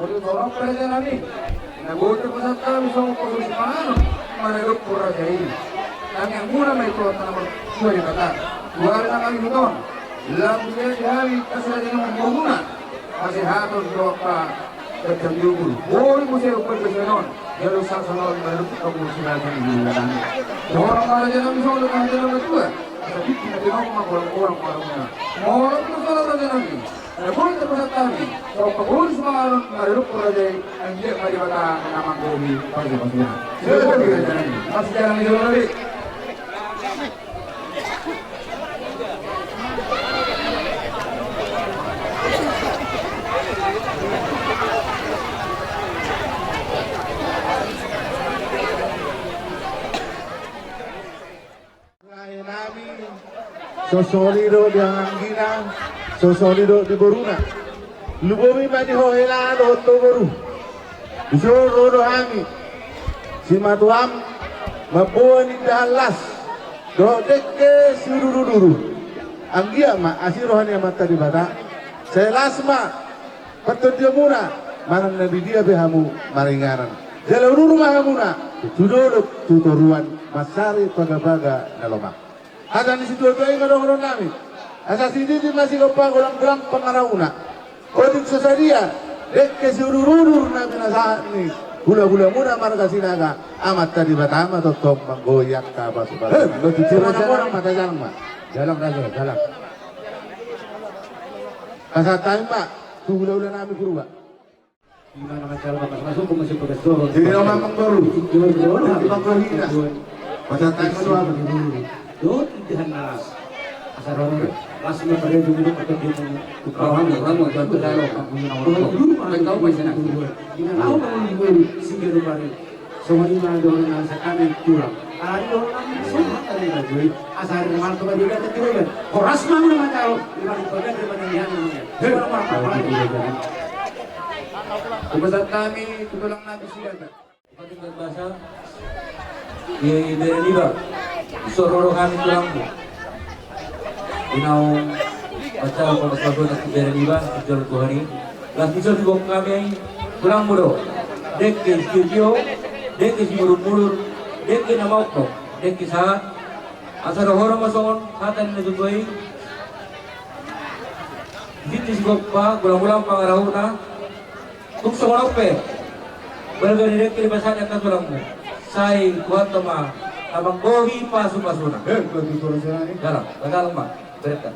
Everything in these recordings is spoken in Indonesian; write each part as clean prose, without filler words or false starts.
Jadi tolong presiden ini. Nagote pusat kami sama posisi mana? Mana dokter aja ini. Kami yang murah may kuat nama suara kata. Luar kami beton. Lalu dia hari kasih dengan berguna. Masih hatun doa terjadi. Boleh musik berkesanon. Jalur sasaran baru kamu silakan dilakukan. Orang mana jangan bisa dengan jalan kedua. Tapi kita tidak mau orang orangnya. Mau itu salah saja nanti. Boleh terpusat kami. Kalau pengurus mengalun mengaduk perajai anjir mari bata nama kami pasti pastinya. Boleh jalan ini. Masih jalan di jalan lagi. Sosolido di Anggina, sosolido di Boruna. Lubomi mani hoela do toboru. Isoro do hami. Si matuam mabuani dalas. Do dekke surururu. Anggia ma asirohani mata di bata. Selasma patut dia muna. Manang nabi dia behamu maringaran. Jalururu mahamuna. Tudoruk tutoruan masari pagabaga nalomak. Ada di situ itu yang orang kami. Asal sini masih kepang orang pengarauna. Koding sesadia. Dek kesururur nabi nasahat ni. Gula-gula muna marga sinaga. Amat tadi batama totok menggoyak kaba subala. Orang mata jalan mak. Jalan raja, jalan. Kasat time pak. Gula-gula nami kurba. Gimana macam masuk ke masih pedas dorong. Jadi orang mengbaru. Menggohina. Kasat time itu apa? Do tidak nalas. Asal orang masih pada dulu atau dia orang mau bantu dialog. Kau masih nak. Ina tahu kalau diberi singgah rumari. Semua ini ada orang yang sekali pulang. Ada orang semua tadi lagi. Asal rumah tu dia kata tidak. Koras mana macam lima bagian daripada yang namanya. Orang apa lagi? Pusat kami tulang nabi silakan. Tinggal bahasa. Ia beriba. Sororo kami tulang bu. Inau baca kalau sebagai nak beriba sejauh Tuhani. Las bisa juga kami tulang mudo. Dek ke studio, dek ke murur-murur, dek ke nama okno, dek ke saat. Asal orang masuk hatan nejubay. Jadi juga gulang-gulang pangarahuna. Tuk seorang pe. Bergani dek ke bahasa yang katulangmu. Saya kuat tema. Abang gohi pasu-pasuna. Dalam, dalam mak, berita.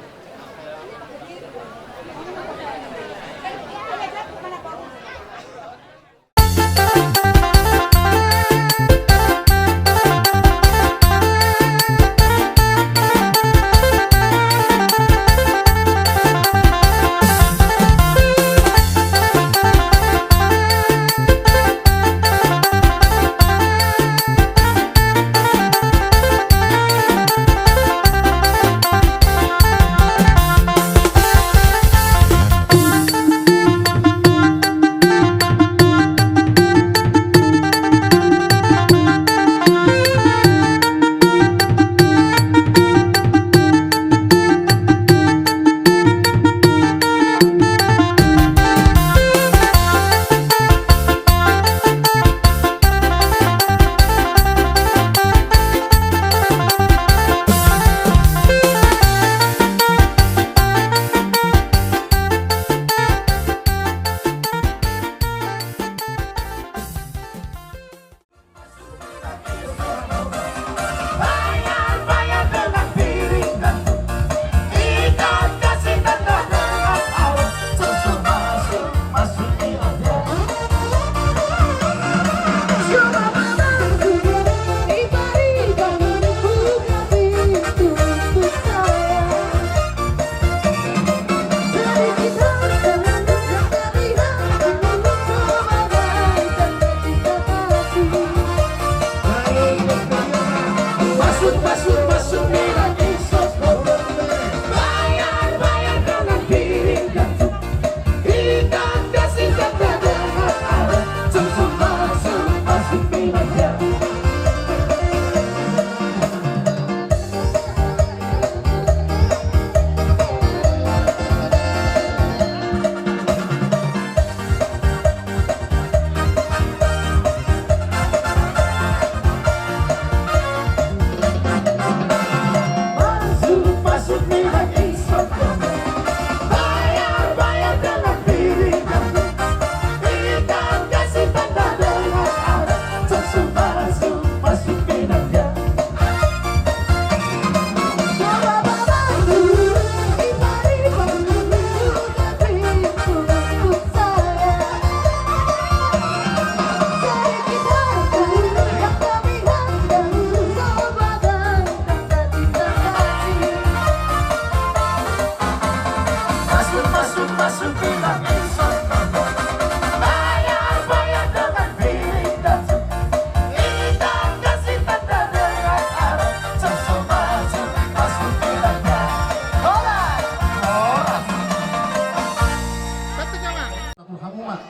mak.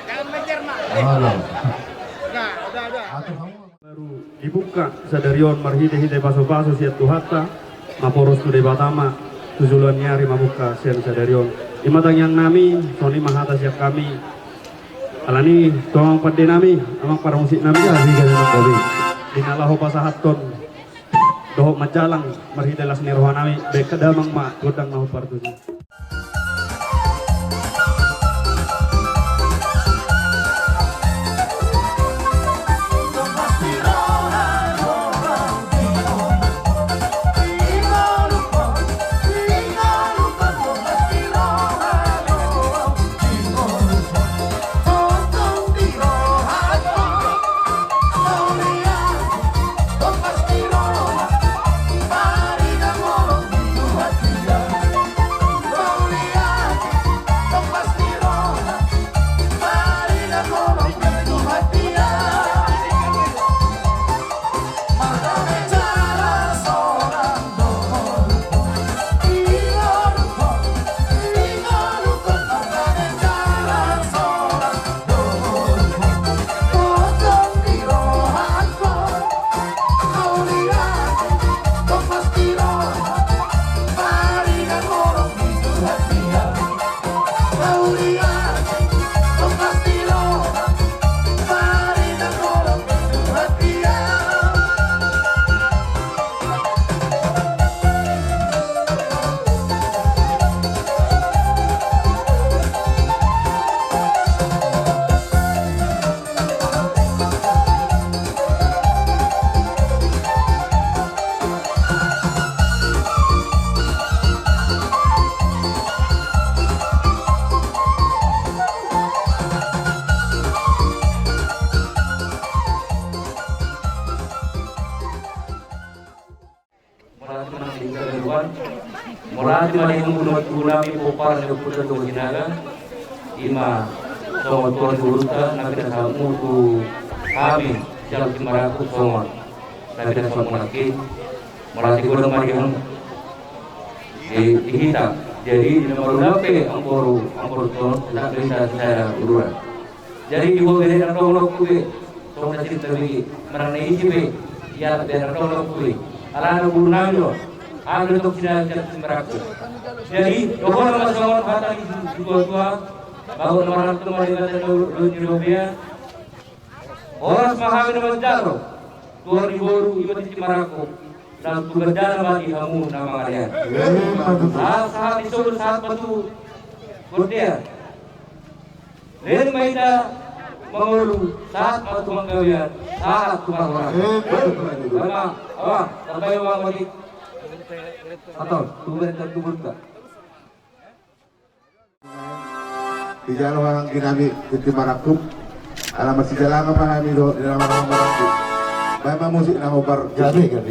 Jangan mengejar, Mak. Halo. Udah. Atau kamu Baru dibuka sadarion marhide-hide paso-paso siat tuhata maporos tu debatama tujulan nyari mabuka sian sadarion imatang yang nami soni mahata siap kami alani tuang pade nami amang para musik nami ya di kan tadi. dinalaho pasahaton dohok majalang marhide las niroha nami bekadamang ma godang mahu partusi. Morati mani munut kunami popar ne putra to hinaga ima songot tuan uruta nabi na samu tu kami jalan kimaraku songot nabi na songot manaki morati gudang mani ang dihita jadi di nomor nape angkoru to nak berita saya urura jadi ibu beri na tolong kubi songot nasi terbi marana ijibe ya beri na tolong kubi alana guru namyo Agak untuk tidak meraku. Jadi, doa nama selamat hati di tua bahwa nama teman kita di Rupiah. Orang mahal nama jaro, 2000 ibu di meraku. Dan tugas jalan bagi kamu nama kalian. Saat itu saat batu berdia. Lain maida mengulu saat batu menggawian saat tukang orang. Memang, awak terbaik awak bagi atau tunggu ka Di jalan orang kinami di Marakup alamat si jalan apa kami do di nama Marakup. Memang musik nama bar jadi kan.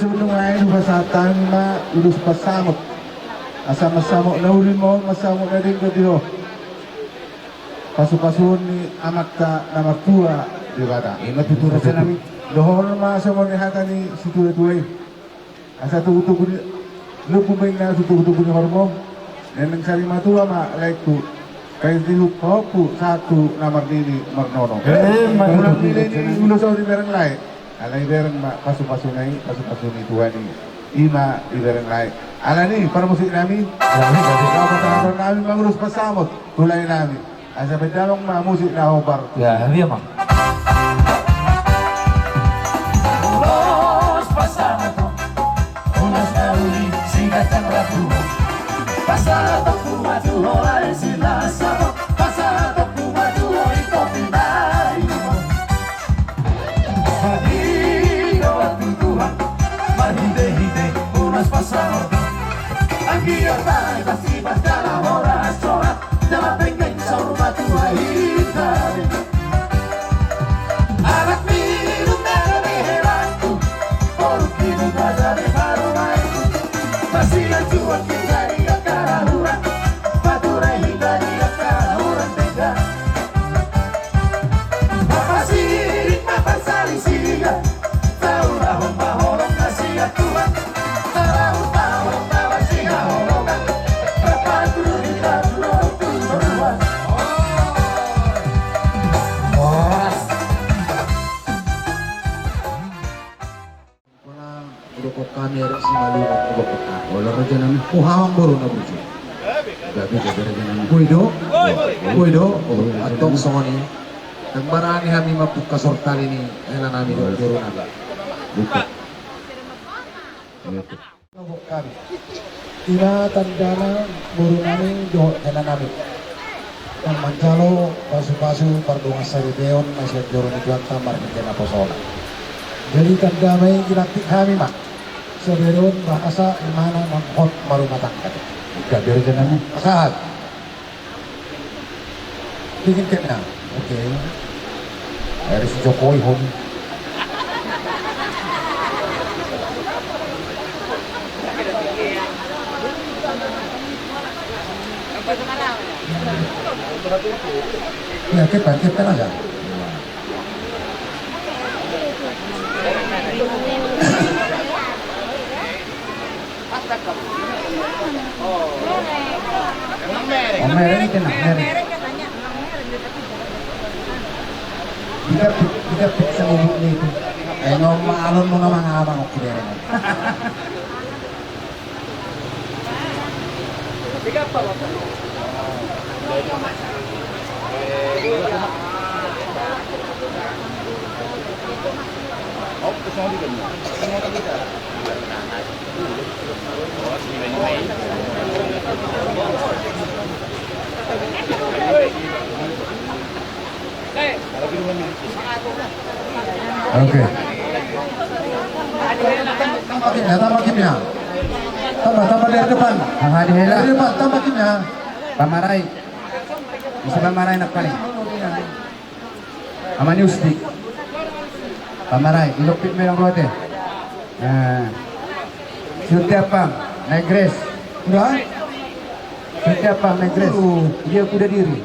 sebelum lain pasatan ma ulus pasamot. Asa masamot na ulin mo, masamot na din ko dito. Pasu-pasun ni amat ka na magtua, di ba ta? Matutura sa namin. Dohor ma sa mo ni hata ni situatuay. Asa tugutugo ni lupubay na tugutugo ni hormo. Neneng sari matua ma like tu. Kaya diluk po satu namar dili marnono. Ulang dili ni ulus di bereng lain. Alay bereng ma pasu-pasu ni tuan ni. Ima di bereng lain. Ala ni para musik namin. Kalau namin mangurus pasamot, tulay namin. Asa bedamang ma musik na hobar. Ya, iya mang. Los pasado, unas nauli singatan rabu. Pasado kumatu hola silasa, pasado kumatu hoi kopinai. Hadiyo atu Tuhan, mahide unas pasado. Aquí está pasti dalam horas sholat, dalam pengen sorba tuaita. Anak minum dari heranku, orang minum dari harumaiku. Masih lanjut dari akarahuran, paturai dari akarahuran tega. Masih mapan sari siga, tahu lahon bahorong kasih Tuhan. Tahu bawa siga horongan, berapa dulu kita dulu berdua. Rokok kami ada si malu rokok kita. Olah raja nami kuhawang baru na buju. Gabi gabi raja nami. Kuido, atong soni. Nagmarani kami mapuka sortal ini. Ela nami baru nami. Buka. Rokok kami. Ina tandana buru namin do ena namin. Ang mancalo pasu-pasu pardungas sa Ribeon masih joro ni Tuan Tamar kita na posona. Jadi tandamay ginaktik kami mak. Seberon bahasa imana manghot marumatang kata. Gabi raja nami. Saat. Bikin kena. Oke. Dari si Jokowi hon. Ya, kepan aja. Merek kena, merek. Tidak bisa ngomong itu. Ngomong alun mo naman habang ako kaya. Oke. Tambah kimia. Tambah dari depan. Dari depan, tambah kimia. Pamaray. Bisa pamaray nak paling. Amani ustik. Pamaray, ilokpit mo yung kote. Setiapang, negres. Udah? Setiapang, negres. Dia kuda diri.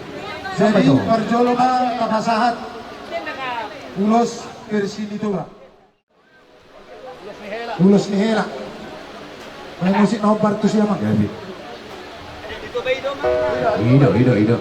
Siapa Jadi tuh? perjolongan kapasahat. Ulos versi itu Pak. Ulos ni Hela. May musik na hobar to siya mak. Ido.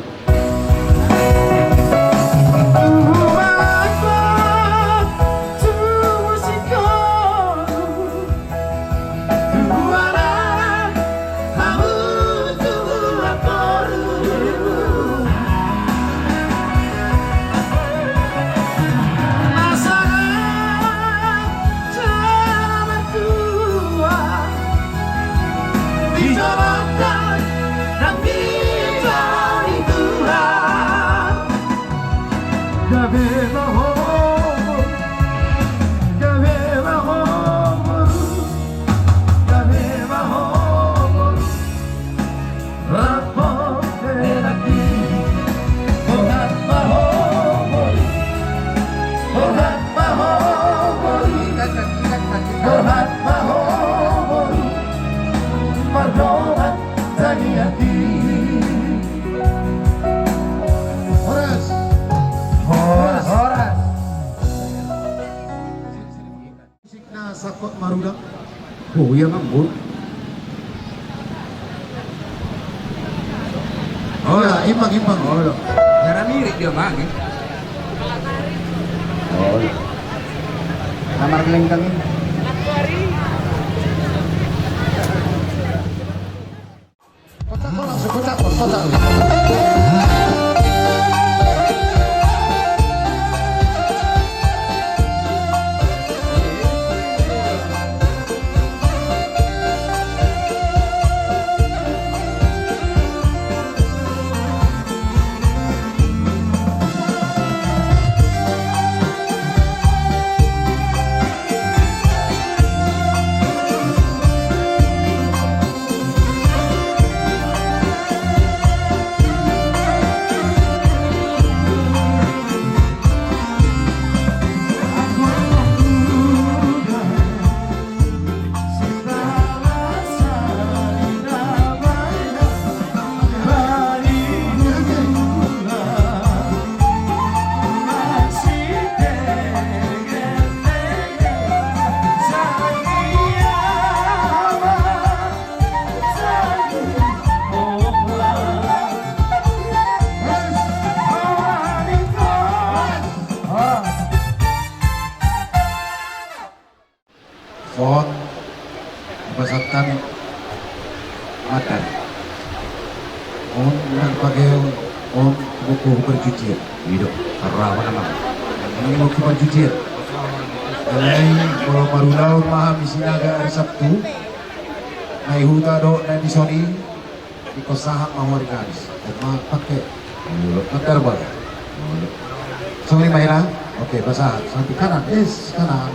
Oh iya ngembur. Oh ya, imbang. Oh iya. Cara mirip dia mah. Oh iya. Kamar kelengkang ini. Kotak langsung kotak. Pohon dipasangkan makan. Pohon bukan pakai pohon buku bercuci. Hidup karena apa nama? Ini buku bercuci. Kalau baru laut maham di sini agak hari Sabtu. Nai huta do dan di soni di kosahak mahwari karis. Oma pakai mulut nakar bar. Sorry Maira. Oke basah. Sampai kanan. Kanan.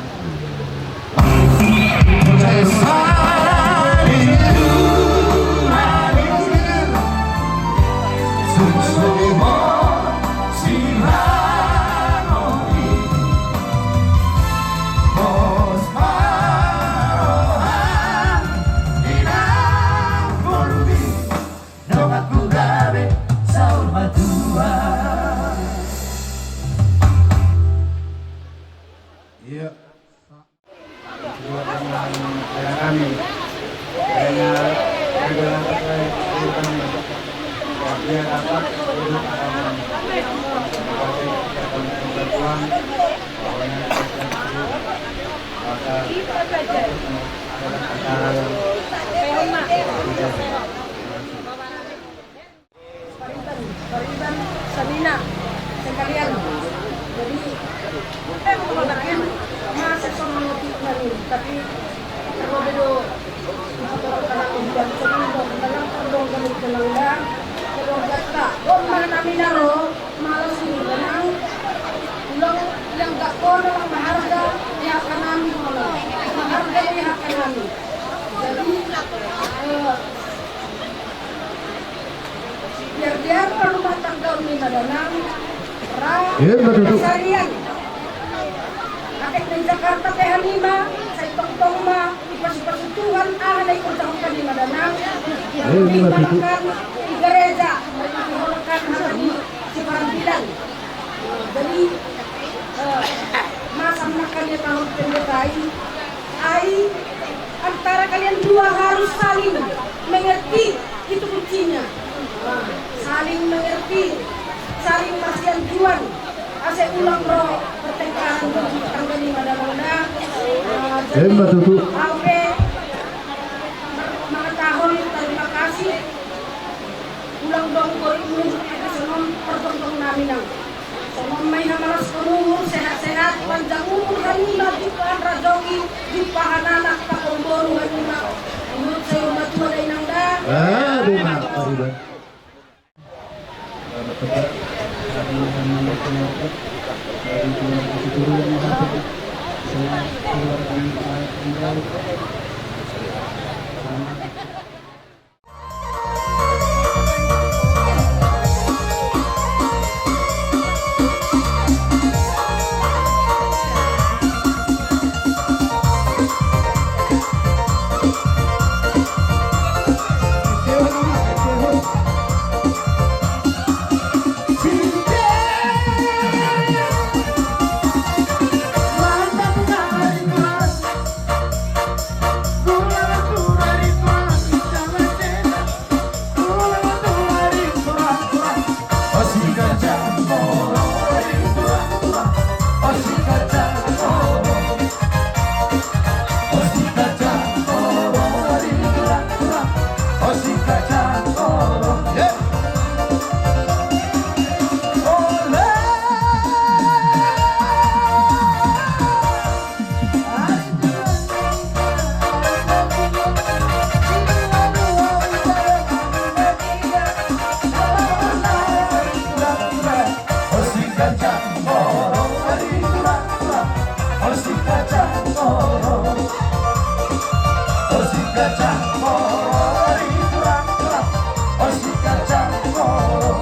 Iya. Kami dia dapat duduk Sabina sekalian jadi mengatakan masih sama motif lagi tapi kalau bedo dalam perdong kami kelanggan perdong kata mana kami naro malas ini benang ulang yang gak kono yang berharga yang akan kami malah berharga yang akan kami jadi biar rumah tangga ini madanang seharian kakek dari Jakarta teh Hanima saya tong ma persekutuan ada ikut tahun di madanang dimakan di gereja dimakan di Ciparambilan jadi masa makannya tahun pendekai antara kalian dua harus saling mengerti itu kuncinya saling mengerti saling kasihan juan asal ulang roh pertengkaran tangga di Madamona jadi oke mengetahui terima kasih ulang dong kori menunjuk kita semua pertonton naminang semua main malas umur sehat-sehat panjang umur hanima jutaan rajoki jutaan anak pakomboru hanima menurut saya umat tua dari nangda benar Pak kacang moro turang-turang, oh si kacang moro.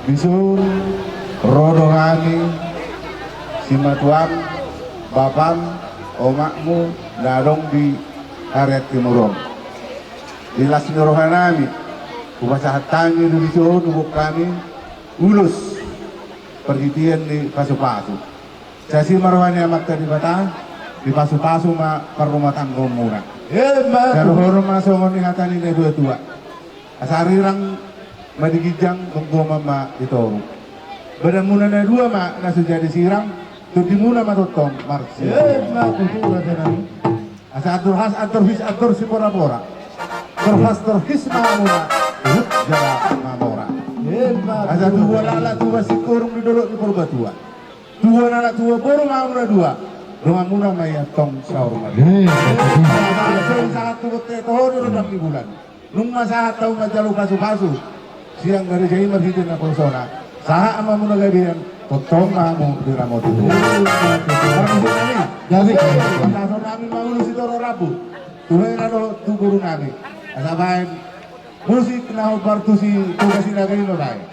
Bisu rodongani simatuan bapan omakmu dadong di area timurong ilas nyorohanami kumasahatangi di bisu nubuk kami ulus perhitian di pasu-pasu sasi marohani amat tadi batang di pasu-pasu ma perumah tangga murah kalau horong masuk hatani ne dua tua asarirang madigijang menggoma ma itu. Badan muna na dua ma nasu jadi sirang, tu di muna ma totong marsi. Ma kuhura tenan. Asa atur his atur si pora-pora. Terhis ma muna, jala ma mora. Asa dua lala tua si kurung di dolok di purba tua. Dua lala tua boru ma muna dua. Rumah muna ma ya tong saur ma. Sangat turut tohor udah di bulan. Nung masa tahu majalu pasu-pasu. Siang dari jai merhidin na persona saha ama muna gabihan potong mamu diramo itu jadi kalau nami mau si toro rabu tuhe nado tu guru nami asabain musik nahu partu si tugas inagari no dai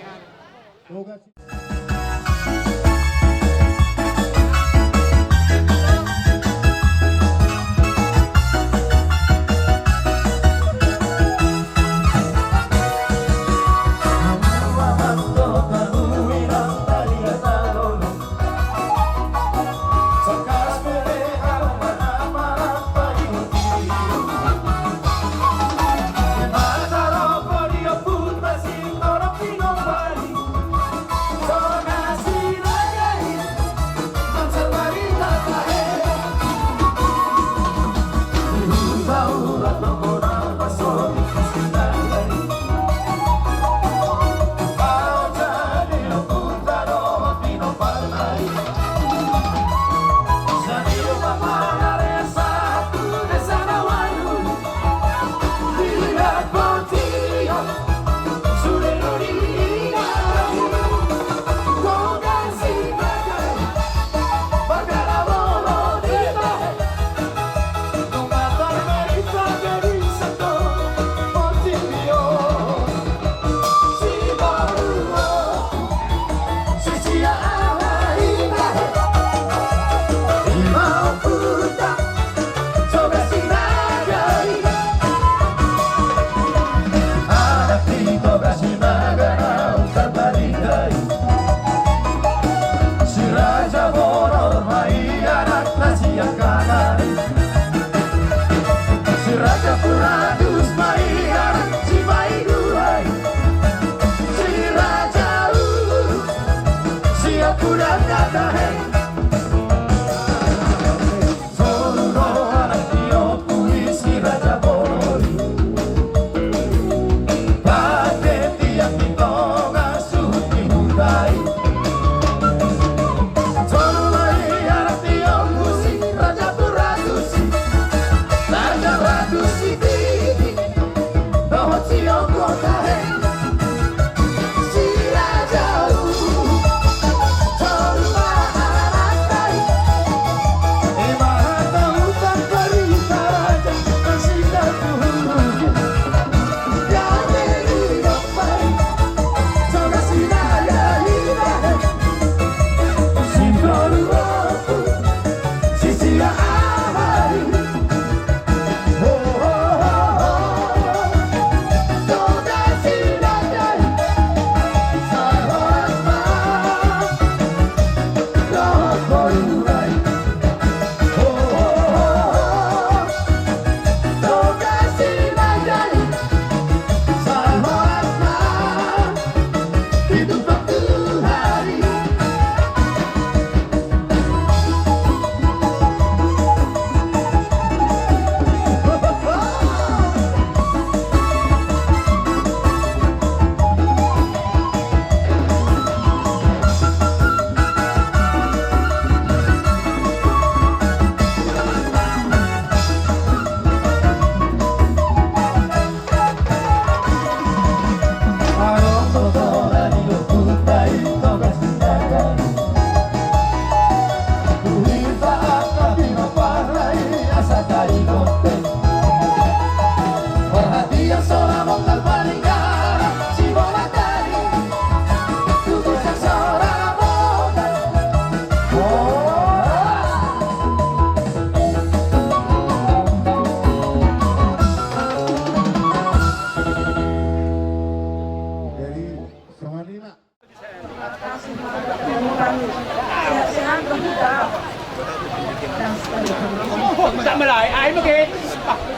Sao mà lại ai mà kìa?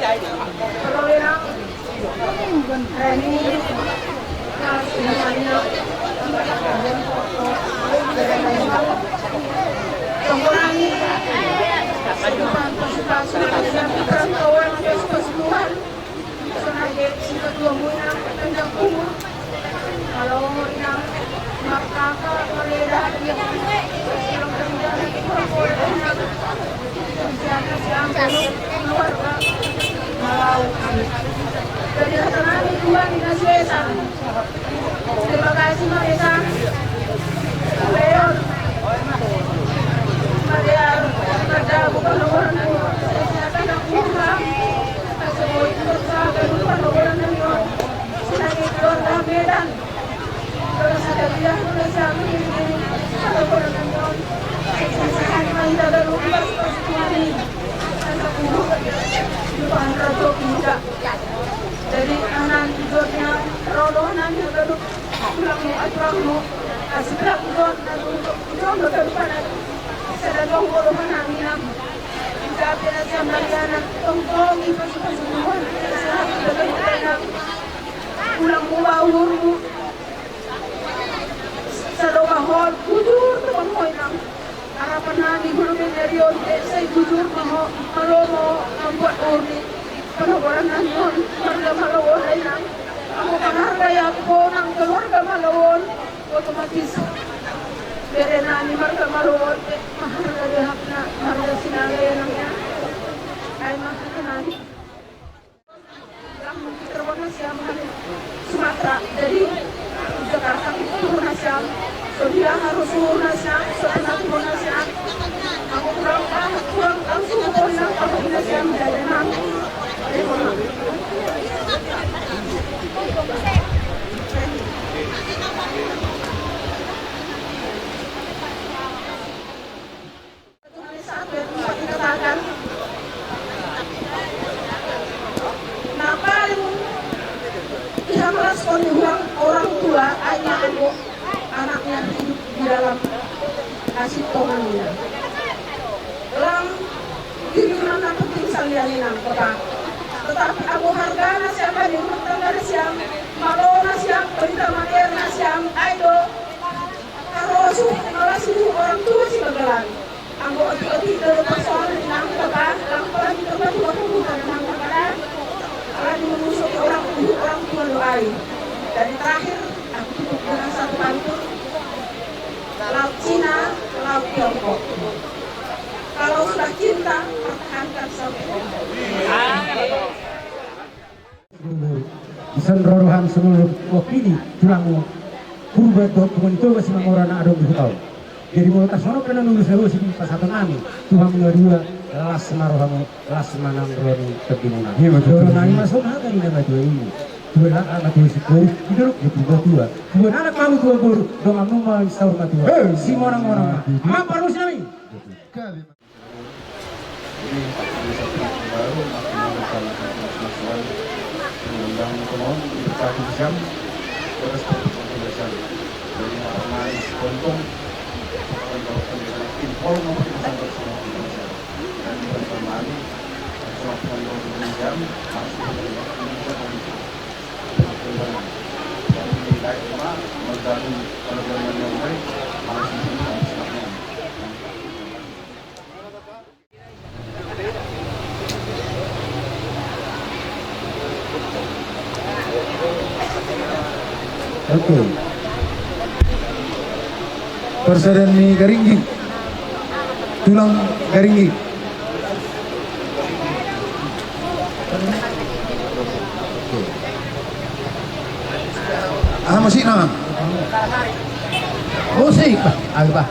Chạy. Kalau yang ini mengurangi kesukaan kawan yang keseluruhan sebagai sifat dua mulia panjang umur kalau yang maka melihat yang keluarga malau dari kami dua di Nasiesa. Terima kasih Marisa. Leon. Maria kerja bukan orang saya kadang kurang. Semua itu bersahabat bukan orang yang sedang keluarga Medan. Terus ada dia tulis yang ini ada orang yang saya hanya ada lupa seperti anak guru depan raja muda. Jadi anak hidupnya rodonan yang duduk pulangmu aturangmu asbrak don dan untuk jono ke depan sedang guru menanginam tapi nasiam larianan tongtongi pasukan sehat dalam tenang pulangmu bawurmu sedang hol bujur teman hoinam harapan nani belum dari saya bujur mau malomo membuat urni penoboran nanon warga Malawon ay nang ako pangargay ako ng keluarga Malawon otomatis bere na ni warga Malawon maharga na marga sinagay nang yan ay maharga lang terwag na siya Sumatera jadi Jakarta itu na siya so dia harus na siya so anak na siya ako kurang ang sumukon lang kapag na siya madali nang orang tua hanya anaknya hidup di dalam kasih tongannya. Lang hidupan na penting salianin ang kota. Tetapi aku harga na siya di rumah tangga na siya, malo na siya, berita mater na siya, aido. Kalau orang tua sih bagalan. Aku tidak persoalan nang kota, lang pala kita berdua bukan nang kota. Kalau mengusuk orang tua doai. Dan terakhir aku tutup dengan satu pantun. Laut Cina, laut Tiongkok. Kalau sudah cinta, pertahankan sampai Isan rorohan seluruh wakili tulang purba dokumen itu masih mengorana ada bertahun. Jadi mau tasono pernah nulis lewat sini pasatan kami Tuhan mengadua las marohamu las manang roni kebingungan. Iya betul. Nani masuk hal tadi nama dua ini. Dua anak dua si baru hidup di tua. Dua anak malu tua baru dong amu mau sahur mati. Si orang apa harus nami? Jadi baru melakukan nasional undang ekonomi satu jam terus penjelasan dari analis kontung impor nomor sampai semua Indonesia dan kembali selama jam masih tapi baik cuma mencari perjalanan yang baik masih Oke. Persaudaraan mie Garinggi. Tulang Garinggi. Ah, masih nama. Musik, Pak. Agak.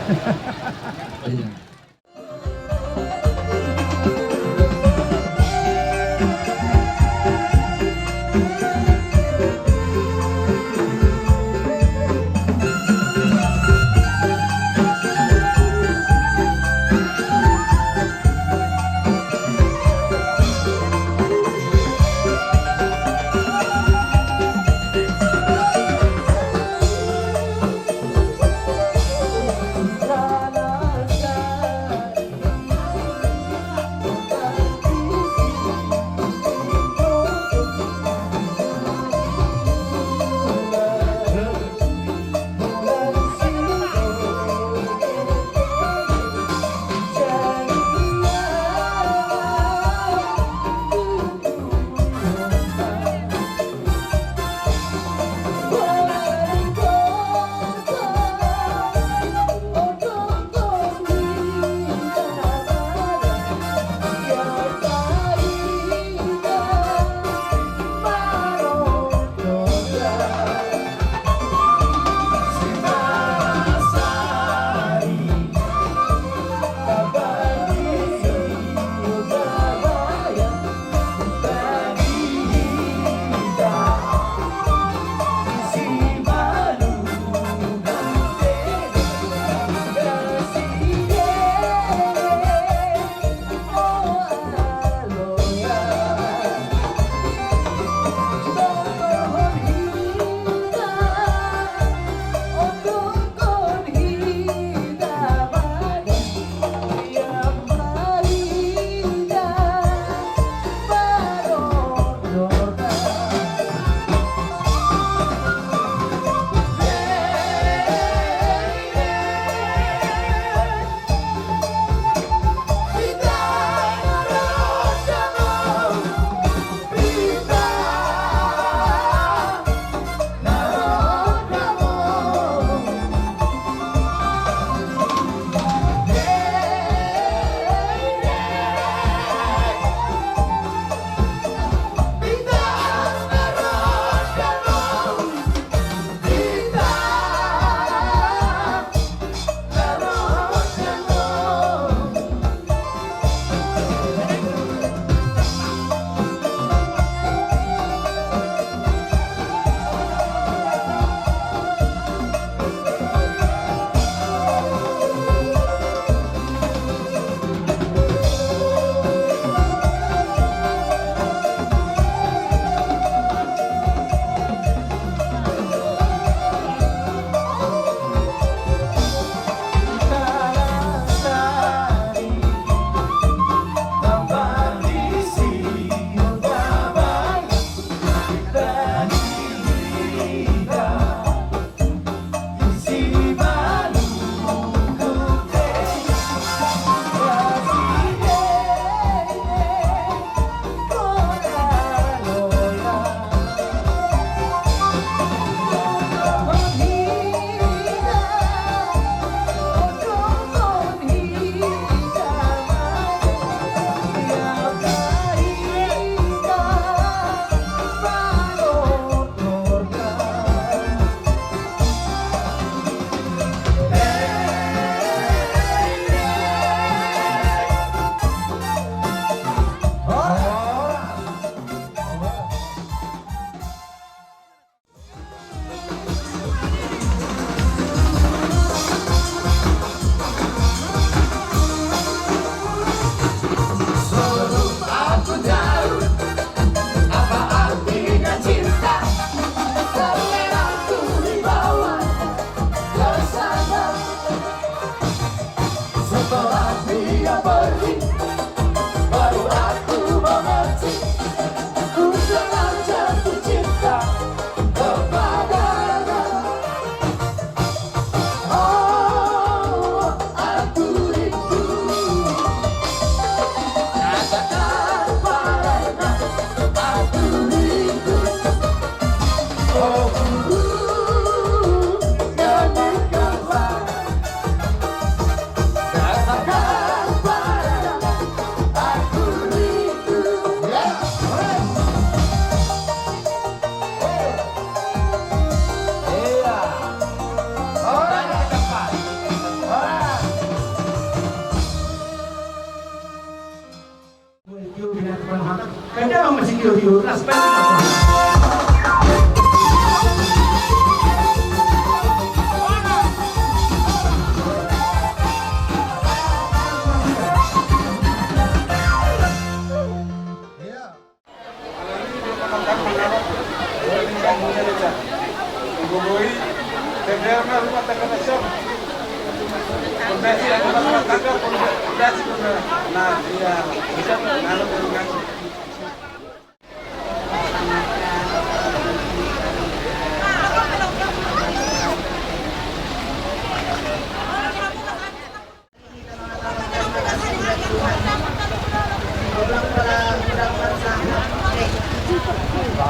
penuhatan. Kaya masih hero-hero kelas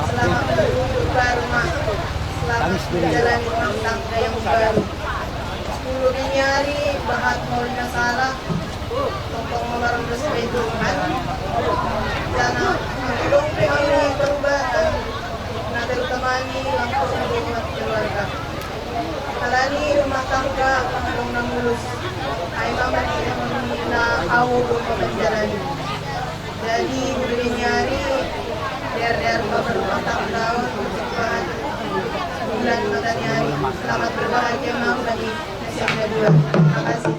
Selamat berbuka rumah, selamat menjalani rumah tangga yang baru. 10 dini hari Bahat Maulina Salah untuk melarang resmi Tuhan dan mendukung ini perubahan na terutamani langsung dengan keluarga. Alani rumah tangga pangulong ng mulus ay mamati na awo pagjalani. Jadi berlinyari der rumah tangga untuk bulan matanyari. Selamat berbahagia mau bagi Desember 2. Terima kasih.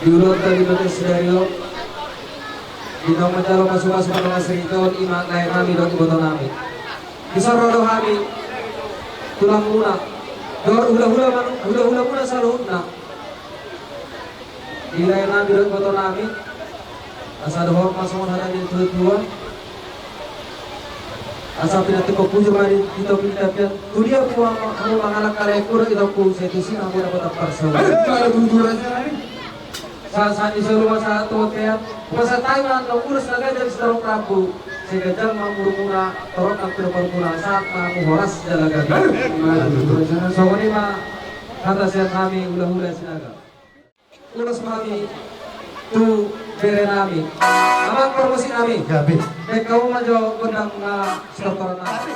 Diulur tadi betul sedario Dino mencalo masuk-masuk pada seriton imak lain kami dok ibu nami bisa rodo kami tulang lunak dor hula muna saluna di lain kami dok ibu nami asal dohor masuk ada di tujuan Asa pinatiko pujo mari kita pintapian. Tulia ko ang mga anak kare ko kita ko sa tusin ako dapat parsa. Kalau jujur aja nih. Sa isa rumah sa ato kaya basta tayo na urus na ganyan sa Tarong Prabu. Sa gajang mamurumuna torok ang pinapagmula saat mamuhoras dalaga. So kani ma kata siya kami ulah-ulah sinaga. Ulas mami tu bere nami. Amang promosi nami. Gabi. Kaya kamu majo gundang na sektor nami.